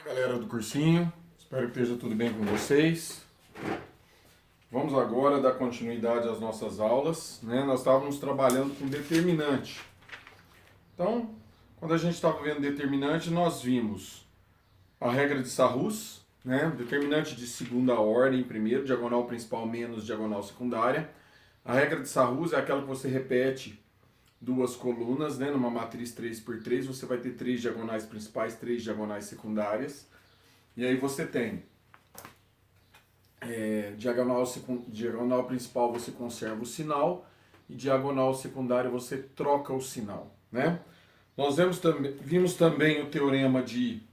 Galera do cursinho, espero que esteja tudo bem com vocês. Vamos agora dar continuidade às nossas aulas, né? Nós estávamos trabalhando com determinante. Então, quando a gente estava vendo determinante, nós vimos a regra de Sarrus, né? Determinante de segunda ordem, primeiro, diagonal principal menos diagonal secundária. A regra de Sarrus é aquela que você repete duas colunas, né? Numa matriz 3x3, você vai ter 3 diagonais principais, 3 diagonais secundárias. E aí você tem diagonal principal você conserva o sinal e diagonal secundária você troca o sinal, né? Nós vimos também o teorema de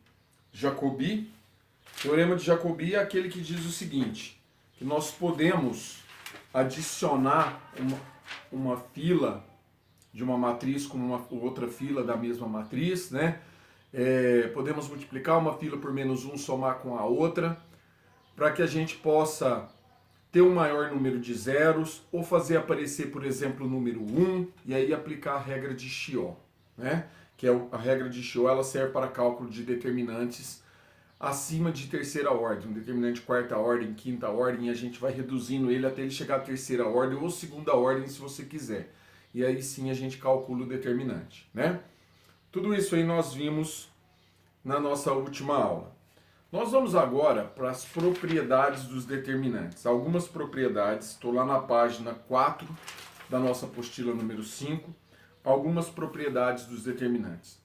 Jacobi. O teorema de Jacobi é aquele que diz o seguinte, que nós podemos adicionar uma fila de uma matriz com uma outra fila da mesma matriz, né? Podemos multiplicar uma fila por menos 1, somar com a outra, para que a gente possa ter um maior número de zeros, ou fazer aparecer, por exemplo, o número 1, e aí aplicar a regra de Chiot, né? Que é a regra de Chiot, ela serve para cálculo de determinantes acima de terceira ordem, um determinante de quarta ordem, quinta ordem, e a gente vai reduzindo ele até ele chegar à terceira ordem ou segunda ordem, se você quiser. E aí sim a gente calcula o determinante, né? Tudo isso aí nós vimos na nossa última aula. Nós vamos agora para as propriedades dos determinantes. Algumas propriedades, estou lá na página 4 da nossa apostila número 5, algumas propriedades dos determinantes.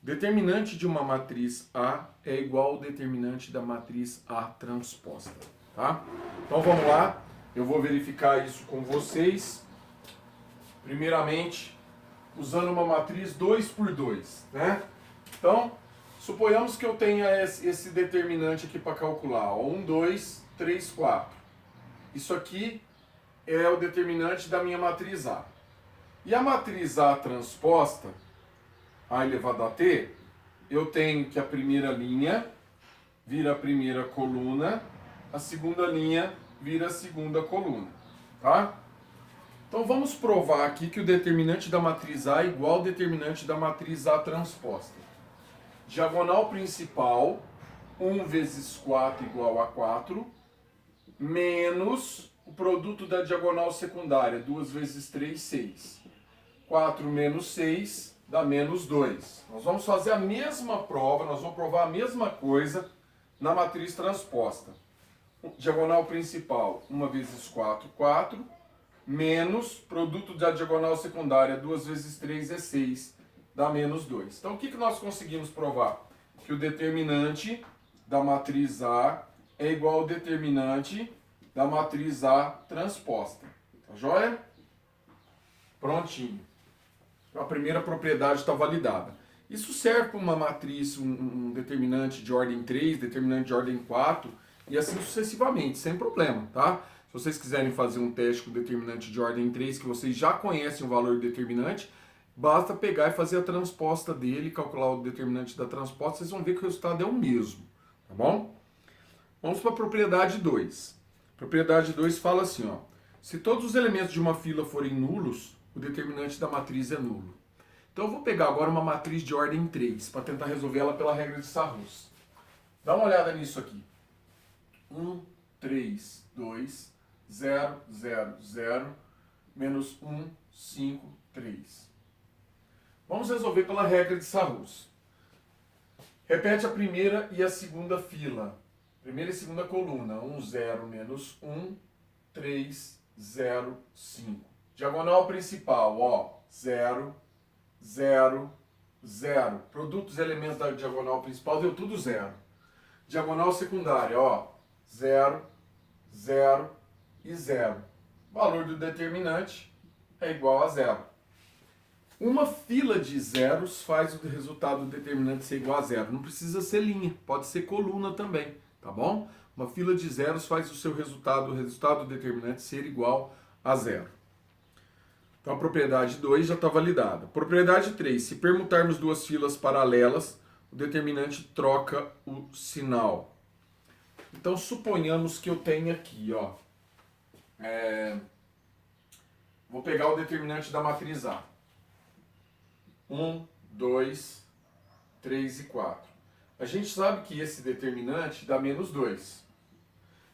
O determinante de uma matriz A é igual ao determinante da matriz A transposta, tá? Então vamos lá, eu vou verificar isso com vocês. Primeiramente, usando uma matriz 2 por 2, né? Então, suponhamos que eu tenha esse determinante aqui para calcular, 1, 2, 3, 4. Isso aqui é o determinante da minha matriz A. E a matriz A transposta, A elevado a T, eu tenho que a primeira linha vira a primeira coluna, a segunda linha vira a segunda coluna, tá? Então vamos provar aqui que o determinante da matriz A é igual ao determinante da matriz A transposta. Diagonal principal, 1 vezes 4 igual a 4, menos o produto da diagonal secundária, 2 vezes 3, 6. 4 menos 6 dá menos 2. Nós vamos fazer a mesma prova, nós vamos provar a mesma coisa na matriz transposta. Diagonal principal, 1 vezes 4, 4. Menos produto da diagonal secundária, 2 vezes 3 é 6, dá menos 2. Então o que nós conseguimos provar? Que o determinante da matriz A é igual ao determinante da matriz A transposta. Tá joia? Prontinho. A primeira propriedade está validada. Isso serve para uma matriz, um determinante de ordem 3, determinante de ordem 4 e assim sucessivamente, sem problema, tá? Se vocês quiserem fazer um teste com determinante de ordem 3, que vocês já conhecem o valor do determinante, basta pegar e fazer a transposta dele, calcular o determinante da transposta, vocês vão ver que o resultado é o mesmo, tá bom? Vamos para a propriedade 2. Propriedade 2 fala assim, ó, se todos os elementos de uma fila forem nulos, o determinante da matriz é nulo. Então eu vou pegar agora uma matriz de ordem 3, para tentar resolver ela pela regra de Sarrus. Dá uma olhada nisso aqui. 1, 3, 2... 0, 0, 0, menos 1, 5, 3. Vamos resolver pela regra de Sarrus. Repete a primeira e a segunda fila. Primeira e segunda coluna. 1, 0, menos 1, 3, 0, 5. Diagonal principal, ó. 0, 0, 0. Produto dos elementos da diagonal principal deu tudo 0. Diagonal secundária, ó. 0, 0, e 0. O valor do determinante é igual a 0. Uma fila de zeros faz o resultado do determinante ser igual a 0. Não precisa ser linha, pode ser coluna também, tá bom? Uma fila de zeros faz o resultado do determinante ser igual a 0. Então a propriedade 2 já está validada. Propriedade 3, se permutarmos duas filas paralelas, o determinante troca o sinal. Então suponhamos que eu tenho aqui, ó, vou pegar o determinante da matriz A. 1, 2, 3 e 4. A gente sabe que esse determinante dá menos 2.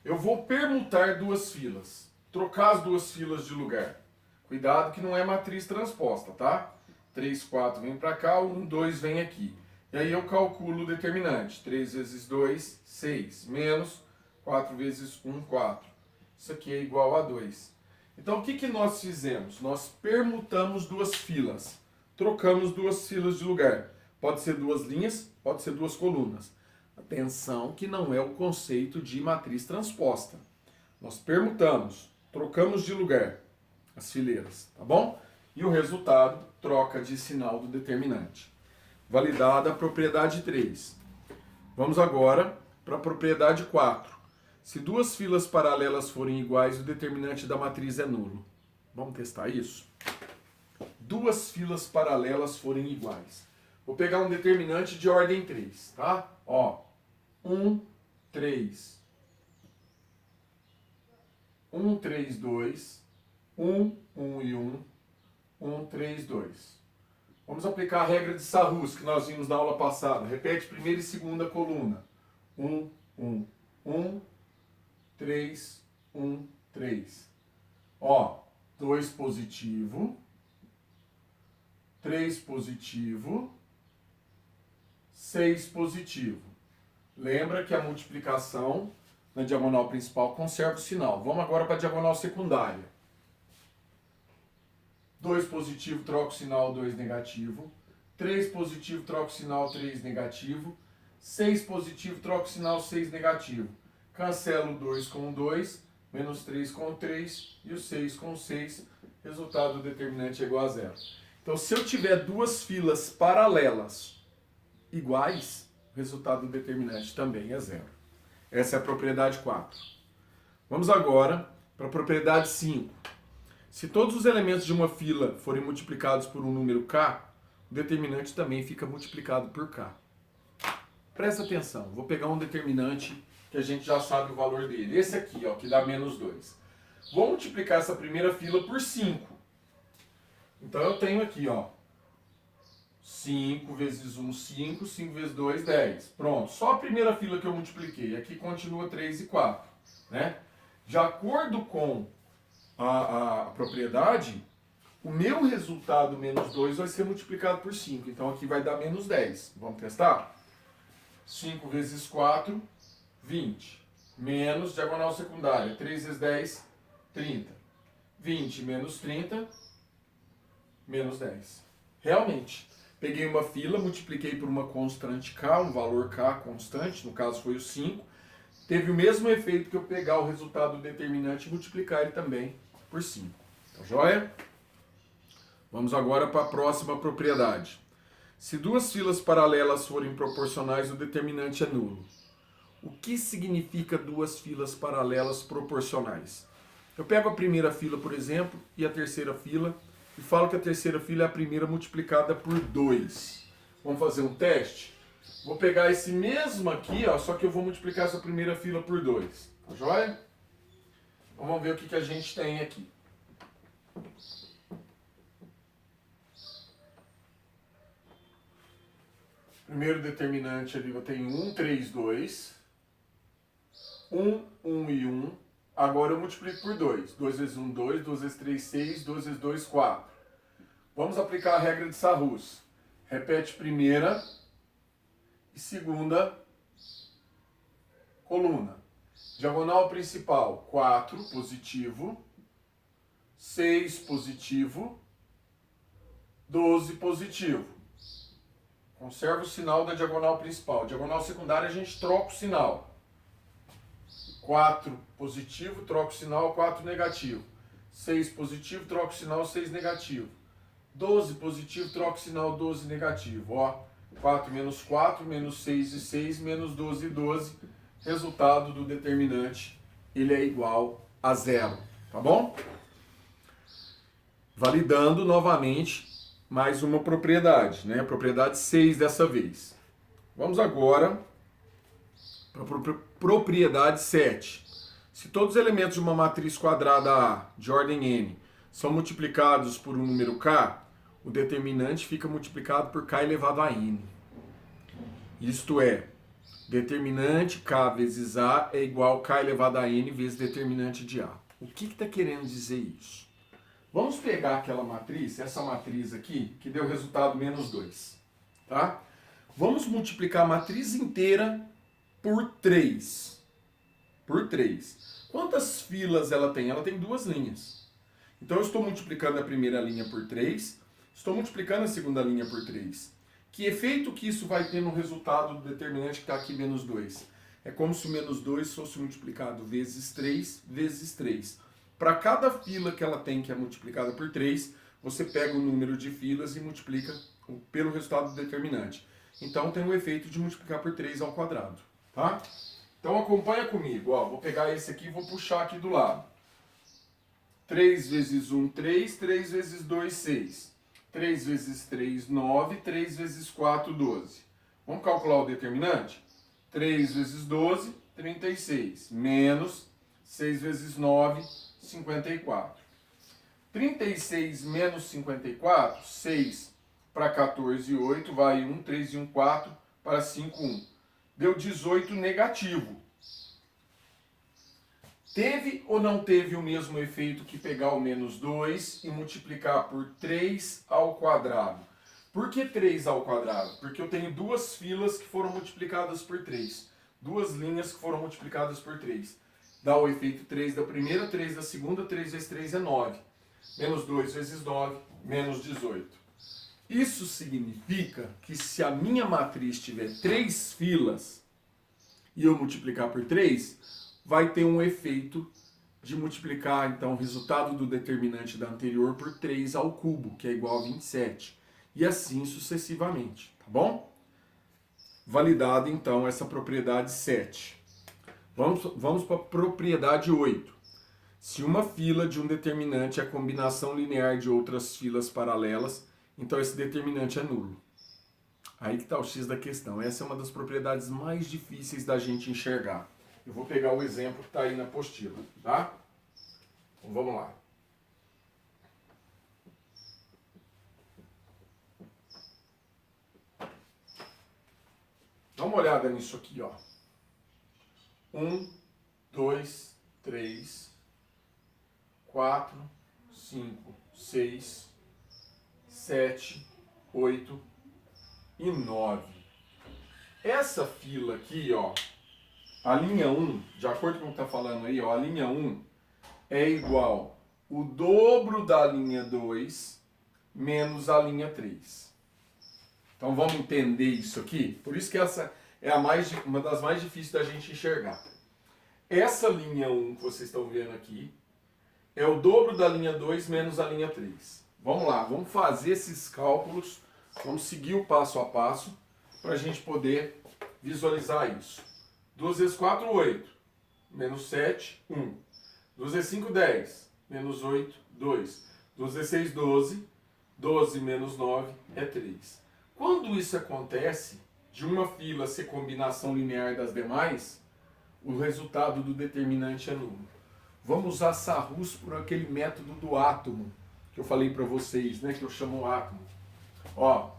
Eu vou permutar duas filas, trocar as duas filas de lugar. Cuidado que não é matriz transposta, tá? 3, 4 vem para cá, 1, 2 vem aqui. E aí eu calculo o determinante. 3 vezes 2, 6. Menos 4 vezes 1, 4. Isso aqui é igual a 2. Então o que nós fizemos? Nós permutamos duas filas. Trocamos duas filas de lugar. Pode ser duas linhas, pode ser duas colunas. Atenção que não é o conceito de matriz transposta. Nós permutamos, trocamos de lugar as fileiras, tá bom? E o resultado, troca de sinal do determinante. Validada a propriedade 3. Vamos agora para a propriedade 4. Se duas filas paralelas forem iguais, o determinante da matriz é nulo. Vamos testar isso? Duas filas paralelas forem iguais. Vou pegar um determinante de ordem 3, tá? Ó, 1, 3. 1, 3, 2. 1, 1 e 1. 1, 3, 2. Vamos aplicar a regra de Sarrus que nós vimos na aula passada. Repete primeira e segunda coluna. 1, 1, 1, 3, 1, 3. Ó, 2 positivo, 3 positivo, 6 positivo. Lembra que a multiplicação na diagonal principal conserva o sinal. Vamos agora para a diagonal secundária. 2 positivo, troca o sinal, 2 negativo. 3 positivo, troca o sinal, 3 negativo. 6 positivo, troca o sinal, 6 negativo. Cancelo o 2 com o 2, menos 3 com o 3 e o 6 com o 6. Resultado do determinante é igual a 0. Então, se eu tiver duas filas paralelas iguais, o resultado do determinante também é 0. Essa é a propriedade 4. Vamos agora para a propriedade 5. Se todos os elementos de uma fila forem multiplicados por um número k, o determinante também fica multiplicado por k. Presta atenção, vou pegar um determinante que a gente já sabe o valor dele. Esse aqui, ó, que dá menos 2. Vou multiplicar essa primeira fila por 5. Então eu tenho aqui, ó, 5 vezes 1, 5, 5 vezes 2, 10. Pronto, só a primeira fila que eu multipliquei. Aqui continua 3 e 4. Né? De acordo com a propriedade, o meu resultado menos 2 vai ser multiplicado por 5. Então aqui vai dar menos 10. Vamos testar? 5 vezes 4, 20. Menos diagonal secundária. 3 vezes 10, 30. 20 menos 30, menos 10. Realmente, peguei uma fila, multipliquei por uma constante k, um valor k constante, no caso foi o 5. Teve o mesmo efeito que eu pegar o resultado do determinante e multiplicar ele também por 5. Tá joia? Vamos agora para a próxima propriedade. Se duas filas paralelas forem proporcionais, o determinante é nulo. O que significa duas filas paralelas proporcionais? Eu pego a primeira fila, por exemplo, e a terceira fila, e falo que a terceira fila é a primeira multiplicada por 2. Vamos fazer um teste? Vou pegar esse mesmo aqui, ó, só que eu vou multiplicar essa primeira fila por 2. Tá joia? Então vamos ver o que a gente tem aqui. Primeiro determinante ali eu tenho 1, 3, 2. 1, 1 e 1. Agora eu multiplico por 2. 2 vezes 1, 2. 2 vezes 3, 6. 2 vezes 2, 4. Vamos aplicar a regra de Sarrus. Repete primeira e segunda coluna. Diagonal principal, 4 positivo. 6 positivo. 12 positivo. Conserva o sinal da diagonal principal. Diagonal secundária a gente troca o sinal. 4 positivo, troca o sinal, 4 negativo. 6 positivo, troca o sinal, 6 negativo. 12 positivo, troca o sinal, 12 negativo. Ó, 4 menos 4, menos 6 e 6, menos 12 e 12. Resultado do determinante, ele é igual a 0. Tá bom? Validando novamente mais uma propriedade, né? Propriedade 6 dessa vez. Vamos agora para a propriedade 7. Se todos os elementos de uma matriz quadrada A, de ordem n, são multiplicados por um número k, o determinante fica multiplicado por k elevado a n. Isto é, Determinante K vezes A é igual a K elevado a N vezes determinante de A. O que está querendo dizer isso? Vamos pegar aquela matriz, essa matriz aqui, que deu resultado menos 2. Tá? Vamos multiplicar a matriz inteira por 3. Por 3. Quantas filas ela tem? Ela tem 2 linhas. Então eu estou multiplicando a primeira linha por 3, estou multiplicando a segunda linha por 3. Que efeito que isso vai ter no resultado do determinante que está aqui, menos 2? É como se o menos 2 fosse multiplicado vezes 3, vezes 3. Para cada fila que ela tem, que é multiplicada por 3, você pega o número de filas e multiplica pelo resultado do determinante. Então tem o efeito de multiplicar por 3 ao quadrado. Tá? Então acompanha comigo. Ó, vou pegar esse aqui e vou puxar aqui do lado. 3 vezes 1, 3. 3 vezes 2, 6. 3 vezes 3, 9. 3 vezes 4, 12. Vamos calcular o determinante? 3 vezes 12, 36. Menos 6 vezes 9, 54. 36 menos 54, 6 para 14, 8. Vai 1, 3 e 1, 4. Para 5, 1. Deu 18 negativo. Teve ou não teve o mesmo efeito que pegar o menos 2 e multiplicar por 3 ao quadrado? Por que 3 ao quadrado? Porque eu tenho 2 filas que foram multiplicadas por 3. 2 linhas que foram multiplicadas por 3. Dá o efeito 3 da primeira, 3 da segunda, 3 vezes 3 é 9. Menos 2 vezes 9, menos 18. Isso significa que se a minha matriz tiver 3 filas e eu multiplicar por 3, vai ter um efeito de multiplicar, então, o resultado do determinante da anterior por 3 ao cubo, que é igual a 27. E assim sucessivamente, tá bom? Validado, então, essa propriedade 7. Vamos para a propriedade 8. Se uma fila de um determinante é a combinação linear de outras filas paralelas, então esse determinante é nulo. Aí que está o X da questão. Essa é uma das propriedades mais difíceis da gente enxergar. Eu vou pegar o exemplo que está aí na apostila, tá? Então vamos lá. Dá uma olhada nisso aqui, ó. 1, 2, 3, 4, 5, 6, 7, 8 e 9. Essa fila aqui, ó, a linha 1, de acordo com o que está falando aí, ó, a linha 1 é igual o dobro da linha 2 menos a linha 3. Então vamos entender isso aqui? Por isso que essa é uma das mais difíceis da gente enxergar. Essa linha 1 que vocês estão vendo aqui é o dobro da linha 2 menos a linha 3. Vamos lá, vamos fazer esses cálculos, vamos seguir o passo a passo para a gente poder visualizar isso. 2 vezes 4, 8. Menos 7, 1. 2 vezes 5, 10. Menos 8, 2. 2 vezes 6, 12. 12 menos 9 é 3. Quando isso acontece, de uma fila ser combinação linear das demais, o resultado do determinante é nulo. Vamos usar Sarrus por aquele método do átomo, que eu falei para vocês, né, que eu chamo átomo. Ó,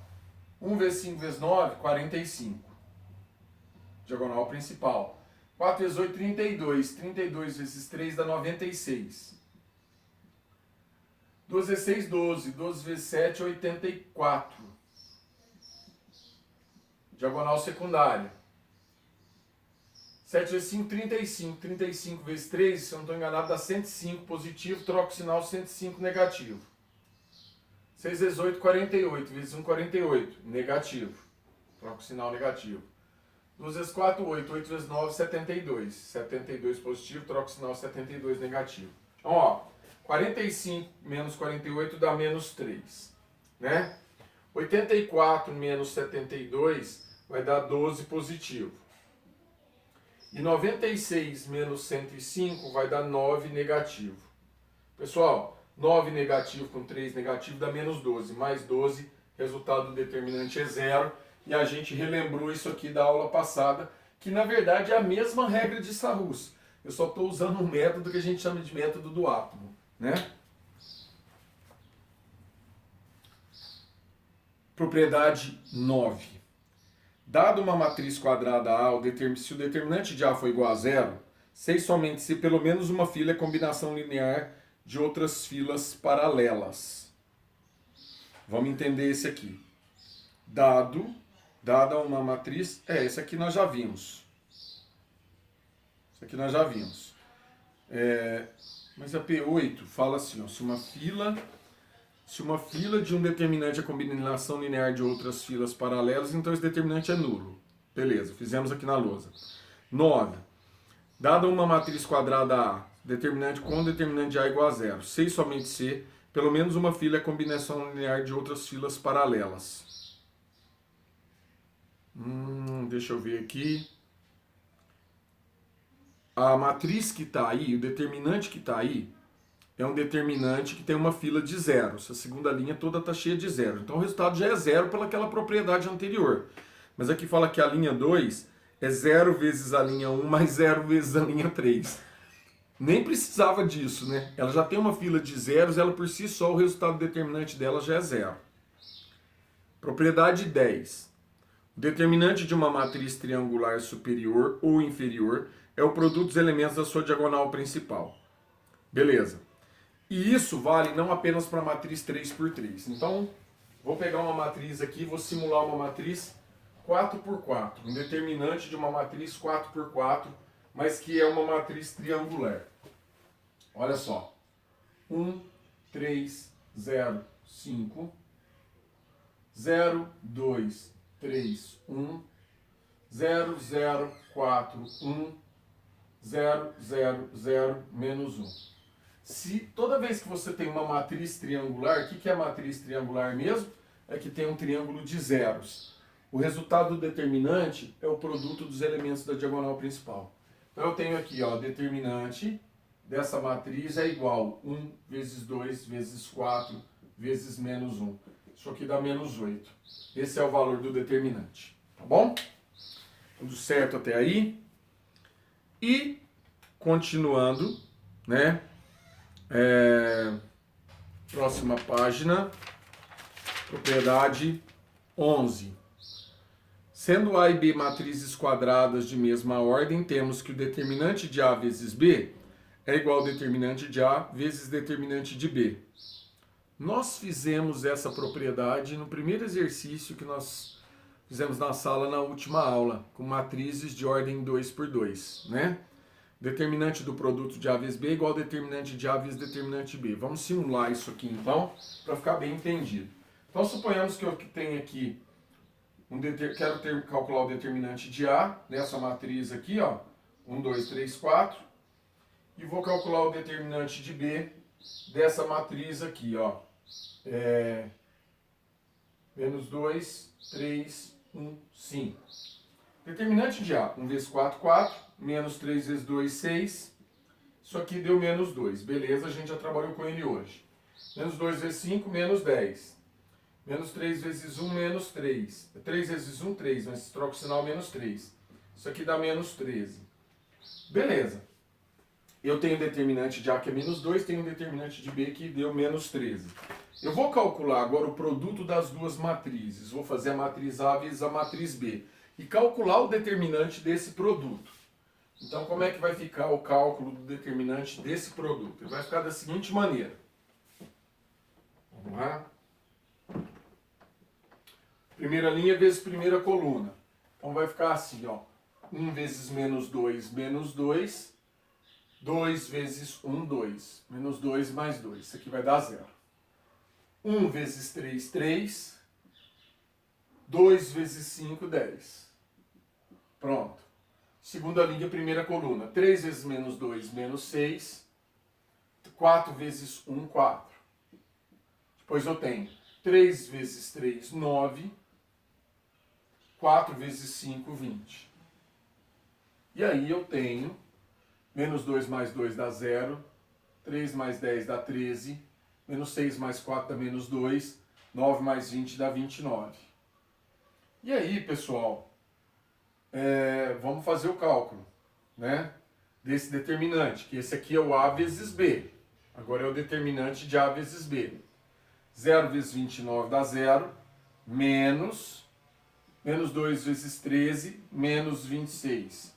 1 vezes 5 vezes 9, 45. Diagonal principal. 4 vezes 8, 32. 32 vezes 3 dá 96. 2 vezes 6, 12. 12 vezes 7, 84. Diagonal secundária. 7 vezes 5, 35. 35 vezes 3, se eu não estou enganado, dá 105 positivo. Troco o sinal 105 negativo. 6 vezes 8, 48. Vezes 1, 48. Negativo. Troco o sinal negativo. 2 vezes 4, 8. 8 vezes 9, 72. 72 positivo, troco o sinal 72 negativo. Então, ó, 45 menos 48 dá menos 3. Né? 84 menos 72 vai dar 12 positivo. E 96 menos 105 vai dar 9 negativo. Pessoal, 9 negativo com 3 negativo dá menos 12. Mais 12, resultado do determinante é 0. E a gente relembrou isso aqui da aula passada, que na verdade é a mesma regra de Sarrus. Eu só estou usando um método que a gente chama de método do átomo, né? Propriedade 9. Dado uma matriz quadrada A, se o determinante de A for igual a zero, sei somente se pelo menos uma fila é combinação linear de outras filas paralelas. Vamos entender esse aqui. Dada uma matriz, esse aqui nós já vimos. Isso aqui nós já vimos. Mas a P8 fala assim, ó, se uma fila de um determinante é combinação linear de outras filas paralelas, então esse determinante é nulo. Beleza, fizemos aqui na lousa. 9. Dada uma matriz quadrada A, determinante com determinante de A igual a zero, sei somente se pelo menos uma fila é combinação linear de outras filas paralelas. Deixa eu ver aqui. A matriz que está aí, o determinante que está aí, é um determinante que tem uma fila de zero. Essa segunda linha toda está cheia de zero. Então o resultado já é zero pelaquela propriedade anterior. Mas aqui fala que a linha 2 é 0 vezes a linha 1 mais 0 vezes a linha 3. Nem precisava disso, né? Ela já tem uma fila de zeros, ela por si só, o resultado determinante dela já é zero. Propriedade 10. O determinante de uma matriz triangular superior ou inferior é o produto dos elementos da sua diagonal principal. Beleza. E isso vale não apenas para a matriz 3x3. Então, vou pegar uma matriz aqui, vou simular uma matriz 4x4. Um determinante de uma matriz 4x4, mas que é uma matriz triangular. Olha só. 1, 3, 0, 5. 0, 2, 3, 1. 0, 0, 4, 1. 0, 0, 0, menos 1. Se toda vez que você tem uma matriz triangular, o que é matriz triangular mesmo? É que tem um triângulo de zeros. O resultado do determinante é o produto dos elementos da diagonal principal. Então eu tenho aqui, ó, determinante dessa matriz é igual 1 vezes 2 vezes 4 vezes menos 1. Isso aqui dá menos 8. Esse é o valor do determinante. Tá bom? Tudo certo até aí? E, continuando, né? Próxima página, propriedade 11. Sendo A e B matrizes quadradas de mesma ordem, temos que o determinante de A vezes B é igual ao determinante de A vezes determinante de B. Nós fizemos essa propriedade no primeiro exercício que nós fizemos na sala na última aula, com matrizes de ordem 2x2, né? Determinante do produto de A vezes B é igual ao determinante de A vezes determinante de B. Vamos simular isso aqui então, para ficar bem entendido. Então suponhamos que eu tenho aqui, calcular o determinante de A, nessa matriz aqui, ó, 1, 2, 3, 4, e vou calcular o determinante de B dessa matriz aqui, ó, menos 2, 3, 1, 5. Determinante de A, 1 vezes 4, 4, menos 3 vezes 2, 6. Isso aqui deu menos 2. Beleza, a gente já trabalhou com ele hoje. Menos 2 vezes 5, menos 10. Menos 3 vezes 1, menos 3. 3 vezes 1, 3, mas troca o sinal, menos 3. Isso aqui dá menos 13. Beleza. Eu tenho determinante de A que é menos 2, tenho determinante de B que deu menos 13. Eu vou calcular agora o produto das duas matrizes. Vou fazer a matriz A vezes a matriz B. E calcular o determinante desse produto. Então, como é que vai ficar o cálculo do determinante desse produto? Ele vai ficar da seguinte maneira. Vamos lá. Primeira linha vezes primeira coluna. Então, vai ficar assim, ó. 1 vezes menos 2, menos 2. 2 vezes 1, 2. Menos 2 mais 2. Isso aqui vai dar 0. 1 vezes 3, 3. 2 vezes 5, 10. Pronto. Segunda linha, primeira coluna. 3 vezes menos 2, menos 6. 4 vezes 1, 4. Depois eu tenho 3 vezes 3, 9. 4 vezes 5, 20. E aí eu tenho menos 2 mais 2 dá 0. 3 mais 10 dá 13. Menos 6 mais 4 dá menos 2. 9 mais 20 dá 29. E aí, pessoal, vamos fazer o cálculo, né, desse determinante, que esse aqui é o A vezes B. Agora é o determinante de A vezes B. 0 vezes 29 dá 0, menos Menos 2 vezes 13, menos 26.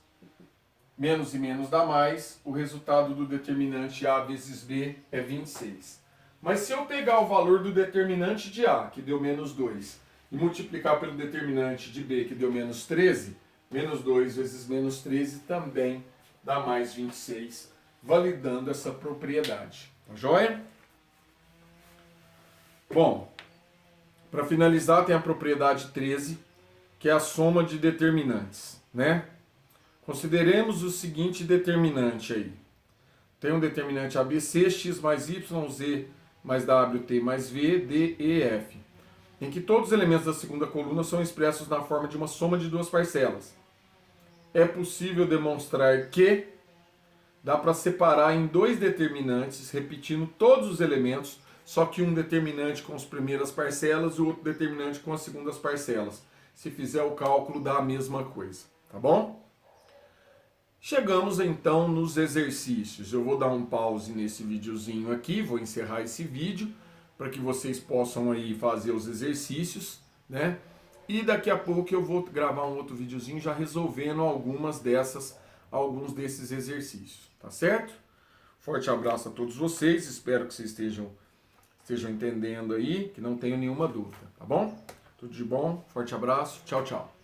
Menos e menos dá mais, o resultado do determinante A vezes B é 26. Mas se eu pegar o valor do determinante de A, que deu menos 2, e multiplicar pelo determinante de B, que deu menos 13, menos 2 vezes menos 13 também dá mais 26, validando essa propriedade. Tá joia? Bom, para finalizar tem a propriedade 13, que é a soma de determinantes, né? Consideremos o seguinte determinante aí. Tem um determinante ABC, x mais y, z mais w, t mais v, d, e, f, em que todos os elementos da segunda coluna são expressos na forma de uma soma de duas parcelas. É possível demonstrar que dá para separar em dois determinantes, repetindo todos os elementos, só que um determinante com as primeiras parcelas e o outro determinante com as segundas parcelas. Se fizer o cálculo, dá a mesma coisa, tá bom? Chegamos então nos exercícios. Eu vou dar um pause nesse videozinho aqui, vou encerrar esse vídeo para que vocês possam aí fazer os exercícios, né? E daqui a pouco eu vou gravar um outro videozinho já resolvendo alguns desses exercícios, tá certo? Forte abraço a todos vocês, espero que vocês estejam entendendo aí, que não tenham nenhuma dúvida, tá bom? Tudo de bom, forte abraço, tchau, tchau.